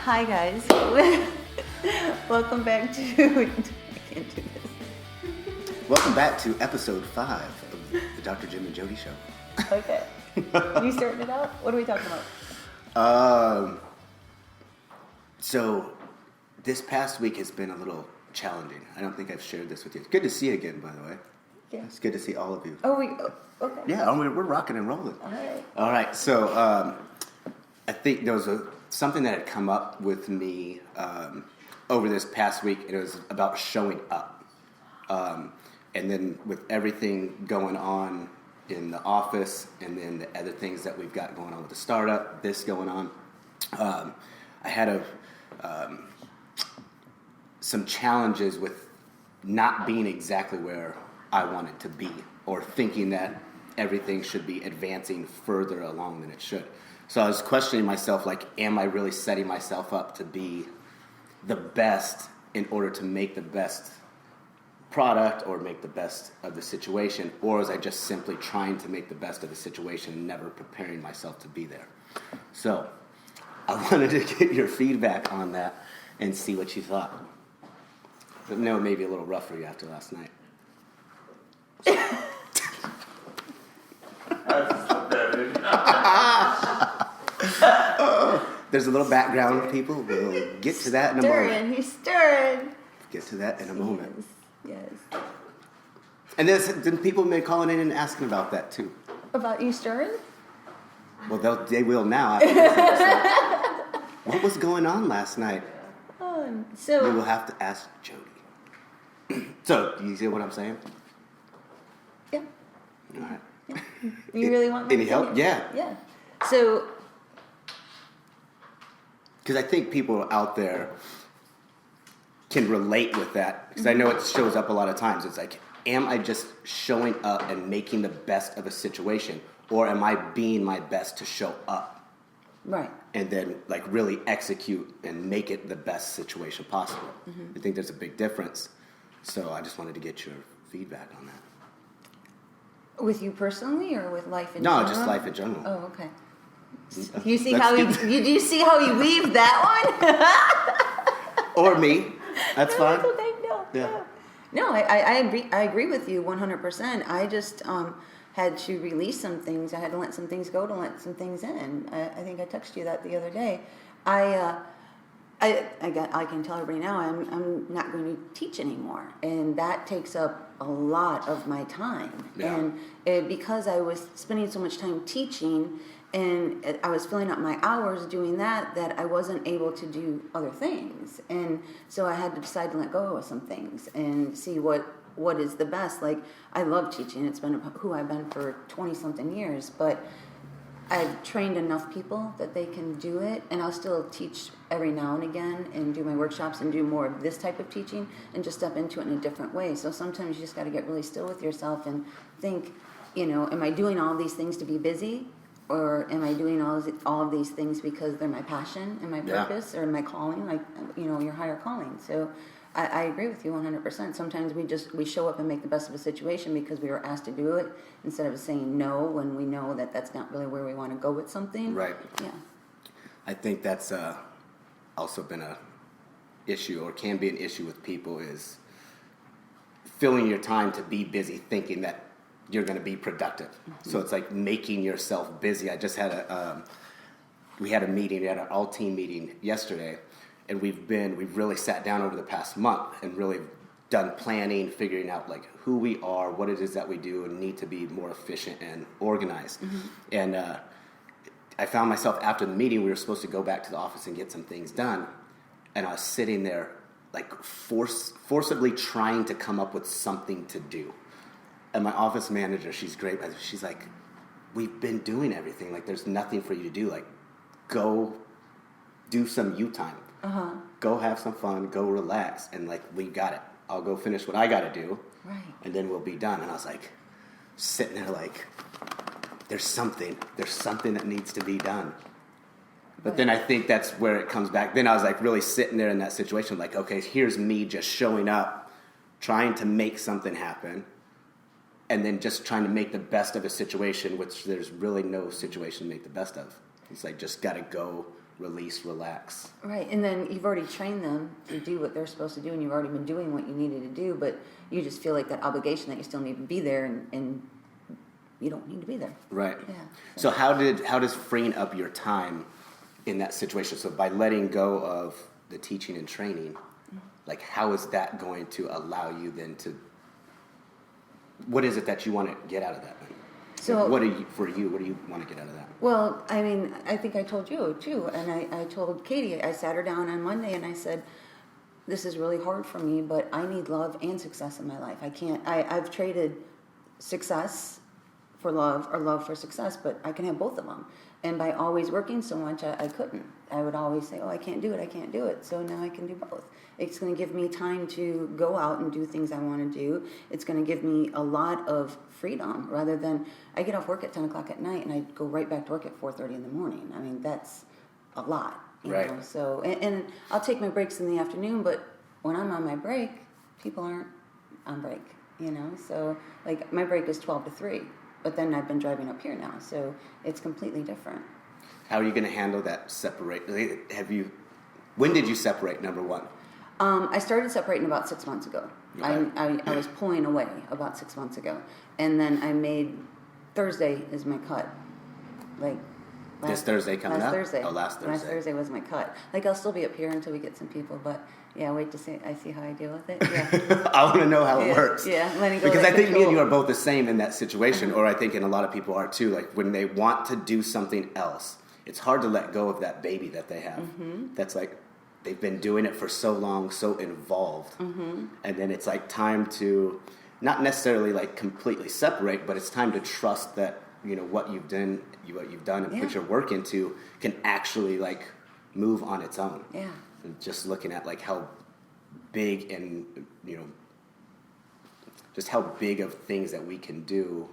Hi guys, welcome back to. I can't do this. Welcome back to episode 5 of the Dr. Jim and Jody Show. Okay, you starting it out? What are we talking about? So this past week has been a little challenging. I don't think I've shared this with you. It's good to see you again, by the way. Yeah. It's good to see all of you. Okay. Yeah, we're rocking and rolling. All right. So I think there was something that had come up with me over this past week, and it was about showing up. And then with everything going on in the office, and then the other things that we've got going on with the startup, this going on, I had some challenges with not being exactly where I wanted to be, or thinking that everything should be advancing further along than it should. So I was questioning myself, like, am I really setting myself up to be the best in order to make the best product or make the best of the situation, or was I just simply trying to make the best of the situation and never preparing myself to be there? So I wanted to get your feedback on that and see what you thought. But no, it may be a little rough for you after last night. There's a little background, people. We'll get to that in a moment. He's stirring. Get to that in a moment. Yes. And then people may call in and asking about that too. About you stirring? Well, they will now. After this episode. What was going on last night? So We will have to ask Jody. So, do you see what I'm saying? yeah. All right. You really want my Any help? opinion? Yeah. Yeah. So Because I think people out there can relate with that. Because I know it shows up a lot of times. It's like, am I just showing up and making the best of a situation? Or am I being my best to show up? right. And then, like, really execute and make it the best situation possible. I think there's a big difference. So I just wanted to get your feedback on that. With you personally, or with life in general? No, just life in general. Oh, okay. You see Let's how get- you see how he weaved that one? Or me. That's fine. That's okay. No. Yeah. No, I agree with you 100%. I just had to release some things. I had to let some things go to let some things in. I think I texted you that the other day. I can tell everybody now I'm not going to teach anymore, and that takes up a lot of my time. Yeah. And because I was spending so much time teaching, and I was filling up my hours doing that I wasn't able to do other things. And so I had to decide to let go of some things and see what is the best. Like, I love teaching. It's been who I've been for 20-something years, but I've trained enough people that they can do it, and I'll still teach every now and again and do my workshops and do more of this type of teaching and just step into it in a different way. So sometimes you just got to get really still with yourself and think, am I doing all these things to be busy? Or am I doing all of these things because they're my passion and my purpose or my calling, like, your higher calling? So I agree with you 100%. Sometimes we show up and make the best of a situation because we were asked to do it, instead of saying no when we know that that's not really where we want to go with something. Right. Yeah. I think that's also been a issue, or can be an issue with people, is filling your time to be busy thinking that you're going to be productive. So it's like making yourself busy. I just had we had an all-team meeting yesterday, and we've really sat down over the past month and really done planning, figuring out, like, who we are, what it is that we do, and need to be more efficient and organized. And I found myself after the meeting, we were supposed to go back to the office and get some things done, and I was sitting there, like, forcibly trying to come up with something to do. And my office manager, she's great, but she's like, we've been doing everything. Like, there's nothing for you to do. Like, go do some you time. Go have some fun. Go relax. And, like, we got it. I'll go finish what I got to do. Right. And then we'll be done. And I was like, sitting there like, there's something that needs to be done. But then I think that's where it comes back. Then I was, like, really sitting there in that situation, like, okay, here's me just showing up, trying to make something happen, and then just trying to make the best of a situation, which there's really no situation to make the best of. It's like, just got to go release, relax. Right, and then you've already trained them to do what they're supposed to do, and you've already been doing what you needed to do, but you just feel like that obligation that you still need to be there, and you don't need to be there. Right. Yeah. So how does freeing up your time in that situation? So by letting go of the teaching and training, like how is that going to allow you then to? What is it that you want to get out of that? So what do you want to get out of that? Well, I mean, I think I told you too, and I told Katie. I sat her down on Monday and I said, "This is really hard for me, but I need love and success in my life. I can't. I've traded success for love or love for success, but I can have both of them. And by always working so much, I couldn't. I would always say, oh, I can't do it. So now I can do both. It's going to give me time to go out and do things I want to do. It's going to give me a lot of freedom rather than I get off work at 10 o'clock at night and I go right back to work at 4:30 in the morning. I mean, that's a lot. You know? So, and I'll take my breaks in the afternoon, but when I'm on my break, people aren't on break, you know? So, like, my break is 12 to 3. But then I've been driving up here now, so it's completely different. How are you going to handle that separate? When did you separate, number one? I started separating about 6 months ago. Okay. I was pulling away about 6 months ago. And then I made Thursday is my cut. Like This Thursday coming up? Thursday. Oh, last Thursday. Last Thursday was my cut. Like, I'll still be up here until we get some people, but yeah, wait to see. I see how I deal with it. Yeah. I want to know how it works. Yeah, letting go. Because of I think me control. and you are both the same in that situation, or I think, and a lot of people are too. Like when they want to do something else, it's hard to let go of that baby that they have. Mm-hmm. That's like they've been doing it for so long, so involved, and then it's like time to not necessarily like completely separate, but it's time to trust that what you've done and put your work into can actually like move on its own. Yeah. And just looking at like how big and just how big of things that we can do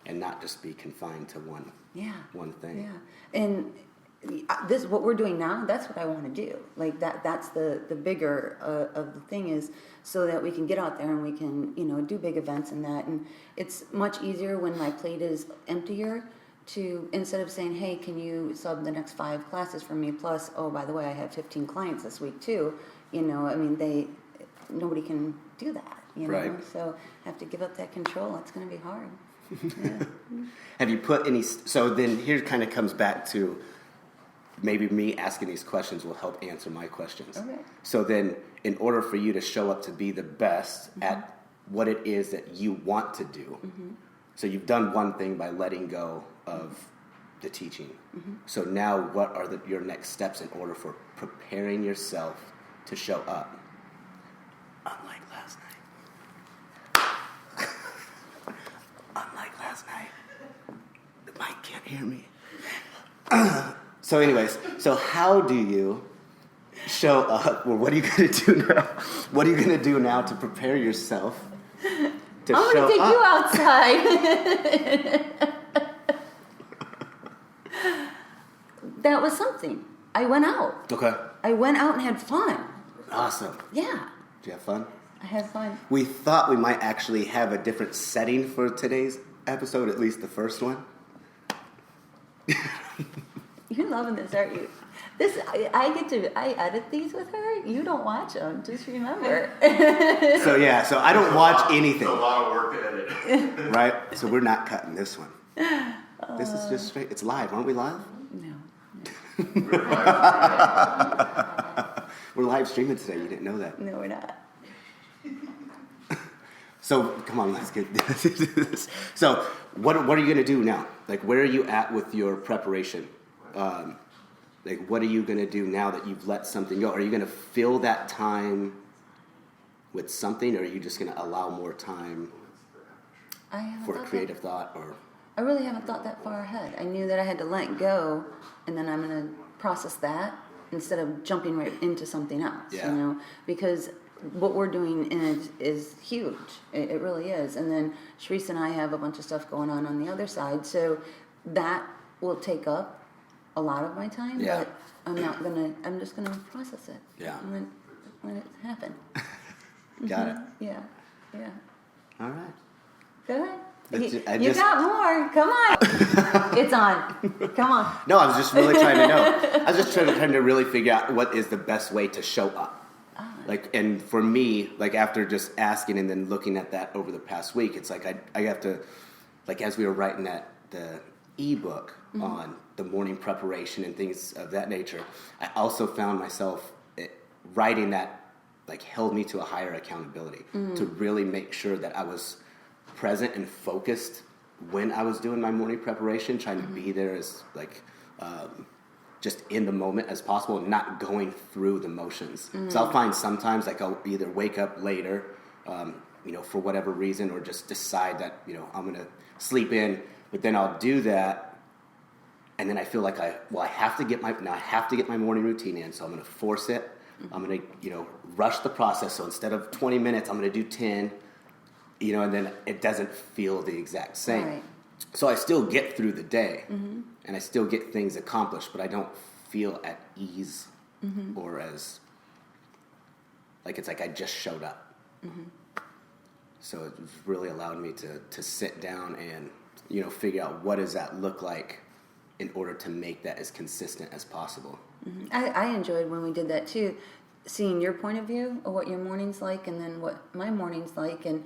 and not just be confined to one thing. Yeah. And this what we're doing now, that's what I want to do. Like that's the bigger of the thing is so that we can get out there and we can do big events and that, and it's much easier when my plate is emptier to, instead of saying, hey, can you sub the next 5 classes for me, plus, oh, by the way, I have 15 clients this week too, I mean, nobody can do that, Right. So I have to give up that control. It's going to be hard. Yeah. Have you put any, so then here kind of comes back to maybe me asking these questions will help answer my questions. Okay. So then in order for you to show up to be the best at what it is that you want to do, so you've done one thing by letting go of the teaching. So now what are your next steps in order for preparing yourself to show up? Unlike last night. The mic can't hear me. So anyways, so how do you show up? Well, what are you going to do now? What are you going to do now to prepare yourself to I'm show going to take up? you outside. That was something. I went out. Okay. I went out and had fun. Awesome. Yeah. Did you have fun? I had fun. We thought we might actually have a different setting for today's episode, at least the first one. You're loving this, aren't you? I edit these with her. You don't watch them. Just remember. So I don't watch anything. It's a lot of work to edit. Right? So we're not cutting this one. This is just straight. It's live. Aren't we live? No. We're live streaming today. You didn't know that. No, we're not. So come on, let's get this. So what are you going to do now? Like, where are you at with your preparation? Like, what are you going to do now that you've let something go? Are you going to fill that time with something, or are you just going to allow more time for creative thought? Or I really haven't thought that far ahead. I knew that I had to let go, and then I'm going to process that instead of jumping right into something else. Yeah. Because what we're doing is huge. It really is. And then Sharice and I have a bunch of stuff going on the other side, so that will take up a lot of my time. Yeah. But I'm just gonna process it. Yeah. And let it happen. got it. Yeah. All right. Go ahead. You got more. Come on. It's on. Come on. No, I was just really trying to know. I was just trying to really figure out what is the best way to show up. Like, and for me, like after just asking and then looking at that over the past week, it's like I have to, like as we were writing the ebook on the morning preparation and things of that nature, I also found myself writing that like held me to a higher accountability to really make sure that I was present and focused when I was doing my morning preparation, trying to be there as like just in the moment as possible, not going through the motions. So I'll find sometimes like I'll either wake up later, for whatever reason, or just decide that I'm gonna sleep in, but then I'll do that, and then I feel like I have to get my morning routine in, so I'm gonna force it. I'm gonna rush the process. So instead of 20 minutes, I'm gonna do 10. And then it doesn't feel the exact same. Right. So I still get through the day, and I still get things accomplished, but I don't feel at ease or as like it's like I just showed up. So it really allowed me to sit down and figure out what does that look like in order to make that as consistent as possible. I enjoyed when we did that too, seeing your point of view of what your morning's like and then what my morning's like, and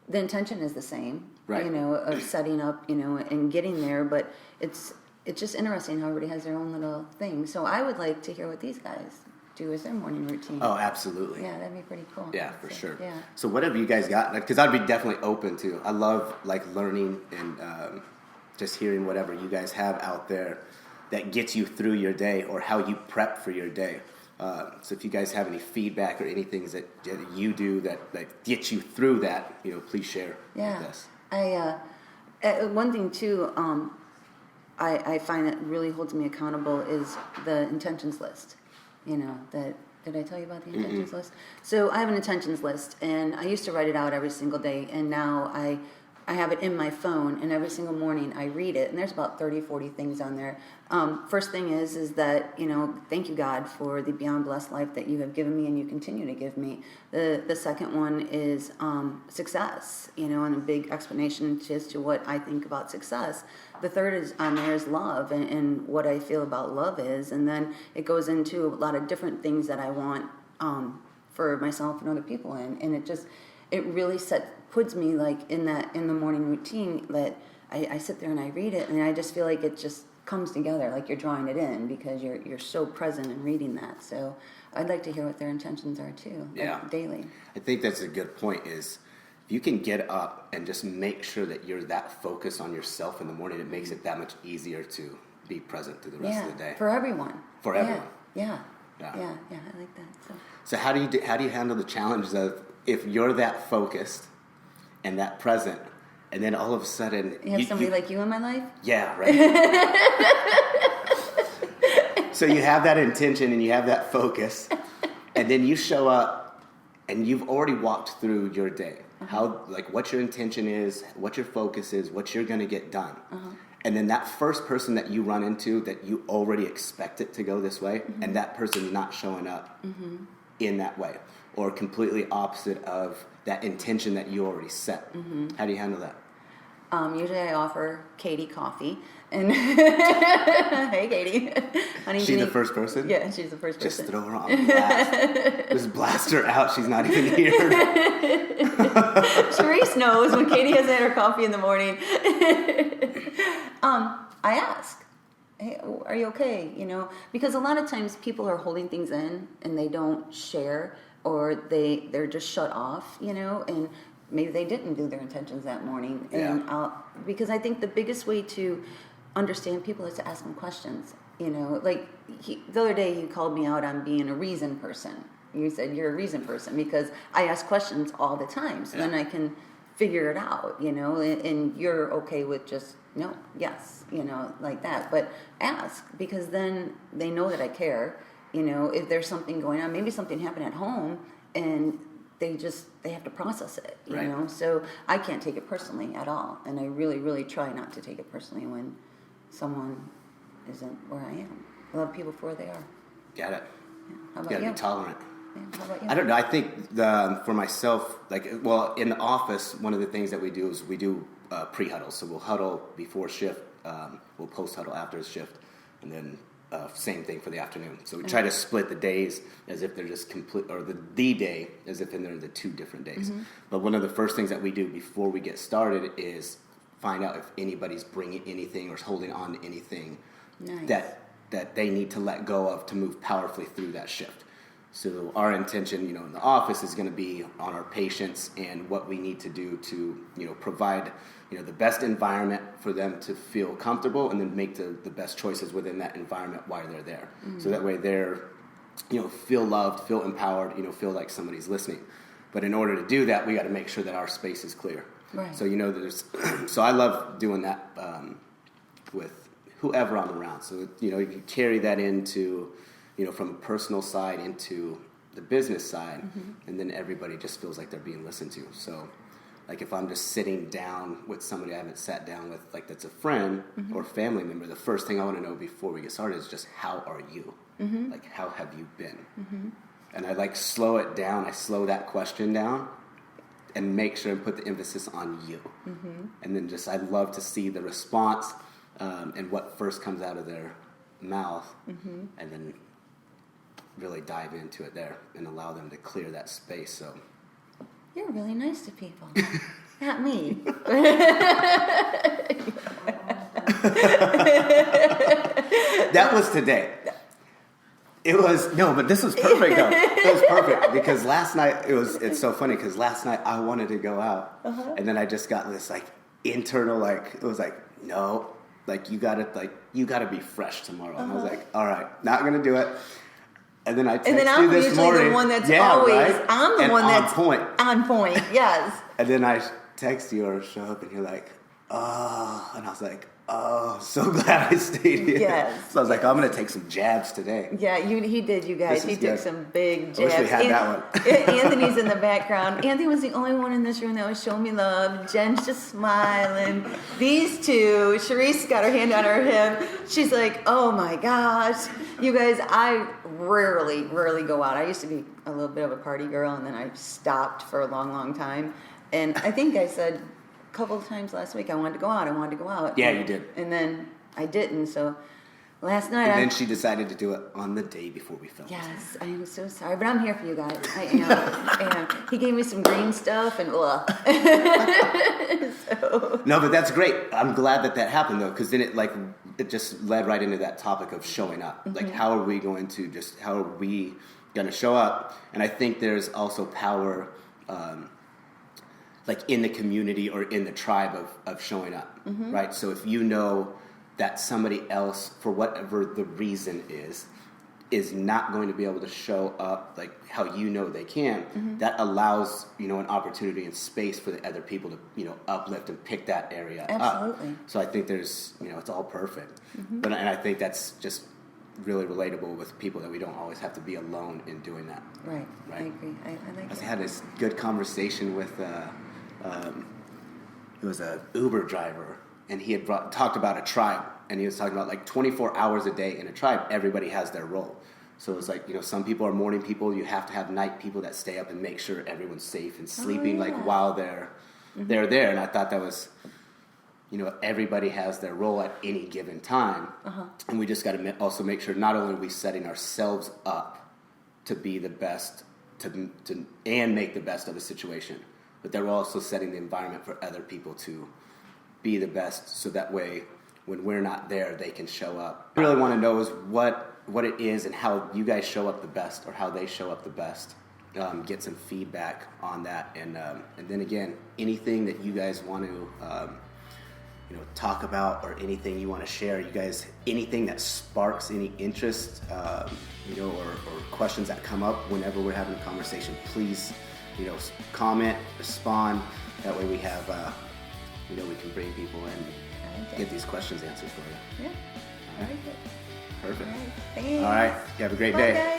the intention is the same, right. Of setting up, and getting there, but it's just interesting how everybody has their own little thing. So I would like to hear what these guys do as their morning routine. Oh, absolutely. Yeah, that'd be pretty cool. Yeah, for sure. Yeah. So what have you guys got? Because I'd be definitely open to. I love like learning and just hearing whatever you guys have out there that gets you through your day or how you prep for your day. So if you guys have any feedback or anything that you do that gets you through that, please share with us. One thing too, I find that really holds me accountable is the intentions list. Did I tell you about the intentions list? So I have an intentions list, and I used to write it out every single day, and now I have it in my phone, and every single morning I read it, and there's about 30, 40 things on there. First thing is that, thank you, God, for the beyond blessed life that you have given me and you continue to give me. The second one is success, and a big explanation as to what I think about success. The third is on there is love and what I feel about love is, and then it goes into a lot of different things that I want for myself and other people, and it really puts me like in the morning routine that I sit there and I read it, and I just feel like it just comes together, like you're drawing it in because you're so present in reading that. So I'd like to hear what their intentions are too, like daily. I think that's a good point. Is if you can get up and just make sure that you're that focused on yourself in the morning, it makes it that much easier to be present through the rest of the day. For everyone. For everyone. Yeah. I like that. So how do you handle the challenge of if you're that focused and that present, and then all of a sudden you have somebody like you in my life? Yeah, right. So you have that intention and you have that focus, and then you show up and you've already walked through your day. How, like, what your intention is, what your focus is, what you're going to get done. And then that first person that you run into that you already expect it to go this way, and that person not showing up in that way, or completely opposite of that intention that you already set. How do you handle that? Usually I offer Katie coffee. And hey, Katie. Honey, She's the first person? Yeah, she's the first person. Just throw her on blast. Just blast her out. She's not even here. Sharice knows when Katie hasn't had her coffee in the morning. I ask, hey, are you okay? Because a lot of times people are holding things in and they don't share, or they're just shut off, and maybe they didn't do their intentions that morning. And because I think the biggest way to understand people is to ask them questions. Like the other day you called me out on being a reason person. You said you're a reason person because I ask questions all the time. So then I can figure it out, and you're okay with just no, yes, like that. But ask, because then they know that I care. If there's something going on, maybe something happened at home and they have to process it, you know? So I can't take it personally at all. And I really, really try not to take it personally when someone isn't where I am. I love people for where they are. Got it. Yeah. How about you? you? Gotta be tolerant. And how about you? I don't know. I think for myself, in the office, one of the things that we do is we do pre-huddles. So we'll huddle before shift, we'll post-huddle after a shift, and then same thing for the afternoon. So we try to split the days as if they're just complete, or the day as if they're the two different days. But one of the first things that we do before we get started is find out if anybody's bringing anything or is holding on to anything Nice. that they need to let go of to move powerfully through that shift. So our intention, in the office is going to be on our patients and what we need to do to, provide, the best environment for them to feel comfortable and then make the best choices within that environment while they're there. So that way they're, feel loved, feel empowered, feel like somebody's listening. But in order to do that, we got to make sure that our space is clear. Right. So, so I love doing that with whoever I'm around. So, you can carry that into, from a personal side into the business side, and then everybody just feels like they're being listened to. So, like if I'm just sitting down with somebody I haven't sat down with, like that's a friend or family member, the first thing I want to know before we get started is just, how are you? Like, how have you been? And I slow it down. I slow that question down and make sure and put the emphasis on you. And then I love to see the response and what first comes out of their mouth, and then really dive into it there and allow them to clear that space. So You're really nice to people. Not me. that was today. It was, no, but this was perfect though. It was perfect because last night, it's so funny because last night I wanted to go out and then I just got this internal, it was no, you gotta be fresh tomorrow. And I was like, all right, not gonna do it. And then I text you this morning. The one that's always, right? I'm the and one that's on point, yes. And then I text you or show up and you're like, oh, and I was like, oh, so glad I stayed here. Yes. So I was like, I'm going to take some jabs today. Yeah, he did, you guys. This He is took good. some big jabs. I wish we had that one. Anthony's in the background. Anthony was the only one in this room that was showing me love. Jen's just smiling. These two, Sharice got her hand on her hip. She's like, oh my gosh. You guys, I rarely go out. I used to be a little bit of a party girl, and then I stopped for a long, long time. And I think I said a couple of times last week I wanted to go out. Yeah, you did. And then I didn't, so last night And then she decided to do it on the day before we filmed. Yes, I am so sorry, but I'm here for you guys. I am. He gave me some green stuff and so. No, but that's great. I'm glad that happened though, because then it just led right into that topic of showing up. How are we going to show up? And I think there's also power, in the community or in the tribe of showing up, right? So if you know that somebody else, for whatever the reason is not going to be able to show up how they can, that allows, an opportunity and space for the other people to, uplift and pick that area Absolutely. up. So I think there's, it's all perfect. And I think that's just really relatable with people that we don't always have to be alone in doing that. Right. I agree. I like I it. had this good conversation with, it was a Uber driver, and he had talked about a tribe, and he was talking about 24 hours a day in a tribe, everybody has their role. So it's some people are morning people, you have to have night people that stay up and make sure everyone's safe and sleeping while they're there. And I thought that was, everybody has their role at any given time, and we just got to also make sure not only are we setting ourselves up to be the best and make the best of a situation, but they're also setting the environment for other people to be the best, so that way when we're not there, they can show up. I really want to know is what it is and how you guys show up the best, or how they show up the best. Get some feedback on that, and then again, anything that you guys want to talk about, or anything you want to share, you guys, anything that sparks any interest, or questions that come up whenever we're having a conversation, please, comment, respond. That way we have, we can bring people in and get these questions answered for you. Yeah. All right. Perfect. All right. Thanks. All right. You have a great Bye, day. guys.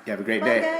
You have a great Bye, day. guys.